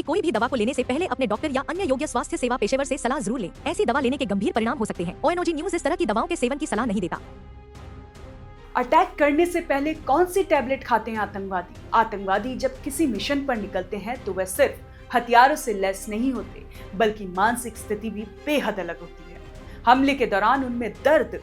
कि कोई भी दवा को लेने से पहले अपने डॉक्टर या अन्य योग्य स्वास्थ्य सेवा पेशेवर से सलाह जरूर लें। ऐसी दवा लेने के गंभीर परिणाम हो सकते हैं। ONOG न्यूज इस तरह की दवाओं के सेवन की सलाह नहीं देता। अटैक करने से पहले कौन सी टैबलेट खाते हैं आतंकवादी? आतंकवादी जब किसी मिशन पर निकलते हैं तो वह सिर्फ हथियारों से लैस नहीं होते, बल्कि मानसिक स्थिति भी बेहद अलग होती है। हमले के दौरान उनमें दर्द,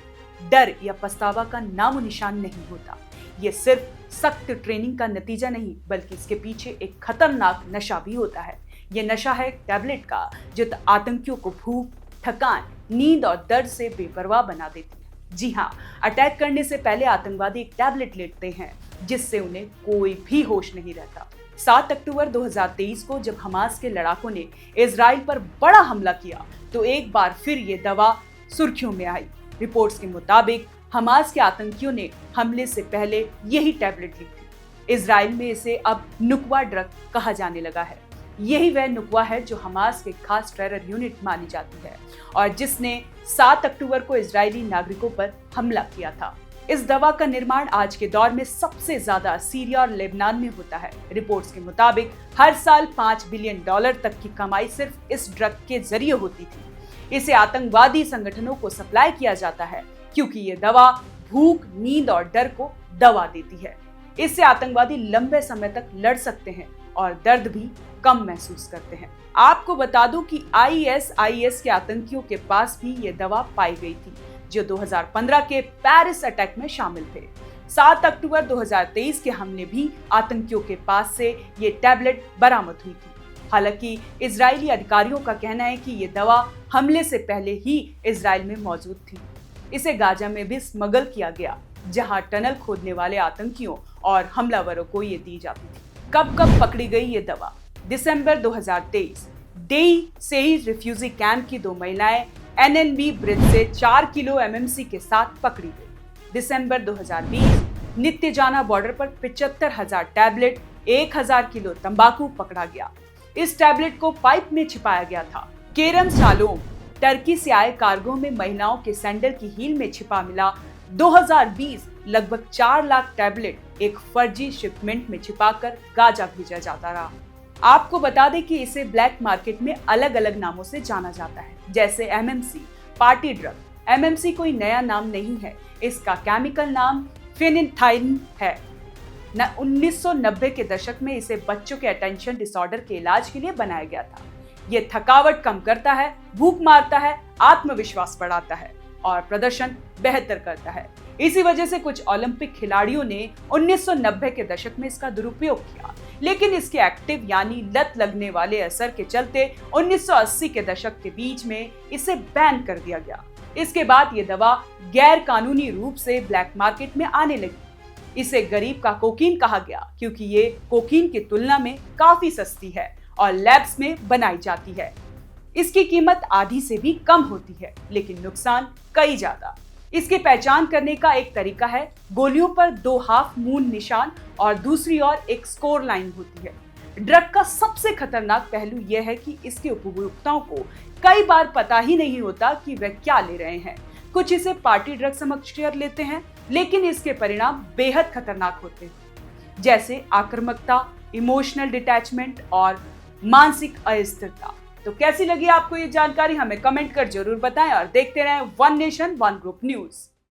डर या पछतावा का नामो निशान नहीं होता। ये सिर्फ सख्त ट्रेनिंग का नतीजा नहीं, बल्कि इसके पीछे एक खतरनाक नशा भी होता है। ये नशा है टैबलेट का, जो आतंकियों को भूख, थकान, नींद और दर्द से बेपरवाह बना देती है। जी हाँ, अटैक करने से पहले आतंकवादी एक टैबलेट लेते हैं जिससे उन्हें कोई भी होश नहीं रहता। 7 अक्टूबर 2023 को जब हमास के लड़ाकों ने इजराइल पर बड़ा हमला किया तो एक बार फिर ये दवा सुर्खियों में आई। रिपोर्ट्स के मुताबिक हमास के आतंकियों ने हमले से पहले यही टैबलेट ली थी। इजराइल में इसे अब नुकवा ड्रग कहा जाने लगा है। यही वह नुकवा है जो हमास के खास टेरर यूनिट मानी जाती है और जिसने 7 अक्टूबर को इजरायली नागरिकों पर हमला किया था। इस दवा का निर्माण आज के दौर में सबसे ज्यादा सीरिया और लेबनान में होता है। रिपोर्ट्स के मुताबिक हर साल $5 बिलियन तक की कमाई सिर्फ इस ड्रग के जरिए होती थी। इसे आतंकवादी संगठनों को सप्लाई किया जाता है क्योंकि ये दवा भूख, नींद और डर को दवा देती है। इससे आतंकवादी लंबे समय तक लड़ सकते हैं और दर्द भी कम महसूस करते हैं। आपको बता दूं कि ISIS के आतंकियों के पास भी ये दवा पाई गई थी, जो 2015 के पेरिस अटैक में शामिल थे। 7 अक्टूबर 2023 के हमले भी आतंकियों के पास से ये टैबलेट बरामद हुई थी। हालांकि इजरायली अधिकारियों का कहना है कि ये दवा हमले से पहले ही इजराइल में मौजूद थी। इसे गाजा में भी स्मगल किया गया, जहां टनल खोदने वाले आतंकियों और हमलावरों को ये दी जाती थी। कब पकड़ी गई ये दवा? दिसंबर 2023 देई सेई रिफ्यूजी कैंप की 2 महिलाएं NNB ब्रिज से 4 किलो MMC के साथ पकड़ी गई। दिसंबर 2020 नित्य जाना बॉर्डर पर 75,000 टैबलेट, 1,000 किलो तंबाकू पकड़ा गया। इस टैबलेट को पाइप में छिपाया गया था। केरम शालोम टर्की से आए कार्गो में महिलाओं के सैंडल की हील में छिपा मिला 2020 लगभग 4 लाख टैबलेट एक फर्जी शिपमेंट में छिपाकर गाजा भेजा जाता रहा। आपको बता दें कि इसे ब्लैक मार्केट में अलग अलग नामों से जाना जाता है, जैसे MMC, पार्टी ड्रग। MMC कोई नया नाम नहीं है, इसका केमिकल नाम फेनिथाइन है। 1990 के दशक में इसे बच्चों के अटेंशन डिसऑर्डर के इलाज के लिए बनाया गया था। ये थकावट कम करता है, भूख मारता है, आत्मविश्वास बढ़ाता है और प्रदर्शन बेहतर करता है। इसी वजह से कुछ ओलंपिक खिलाड़ियों ने 1990 के दशक में इसका दुरुपयोग किया, लेकिन इसके एक्टिव यानी लत लगने वाले असर के चलते 1980 के दशक के बीच में इसे बैन कर दिया गया। इसके बाद ये दवा गैर कानूनी रूप से ब्लैक मार्केट में आने लगी। इसे गरीब का कोकीन कहा गया क्योंकि ये कोकीन की तुलना में काफी सस्ती है और लैब्स में बनाई जाती है। इसकी कीमत आधी से भी कम होती है, लेकिन नुकसान कई ज्यादा। इसकी पहचान करने का एक तरीका है, गोलियों पर 2 हाफ मून निशान और दूसरी ओर एक स्कोर लाइन होती है। ड्रग का सबसे खतरनाक पहलू यह है कि इसके उपभोक्ताओं को कई बार पता ही नहीं होता कि वे क्या ले रहे हैं। कुछ इसे पार्टी ड्रग समझकर लेते हैं, लेकिन इसके परिणाम बेहद खतरनाक होते हैं, जैसे आक्रामकता, इमोशनल डिटैचमेंट और मानसिक अस्थिरता। तो कैसी लगी आपको ये जानकारी? हमें कमेंट कर जरूर बताएं और देखते रहें one nation one group news.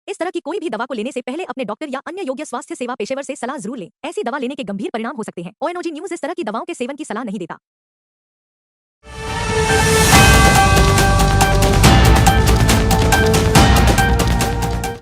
इस तरह की कोई भी दवा को लेने से पहले अपने डॉक्टर या अन्य योग्य स्वास्थ्य सेवा पेशेवर से सलाह जरूर लें। ऐसी दवा लेने के गंभीर परिणाम हो सकते हैं। ONOG न्यूज इस तरह की दवाओं के सेवन की सलाह नहीं देता।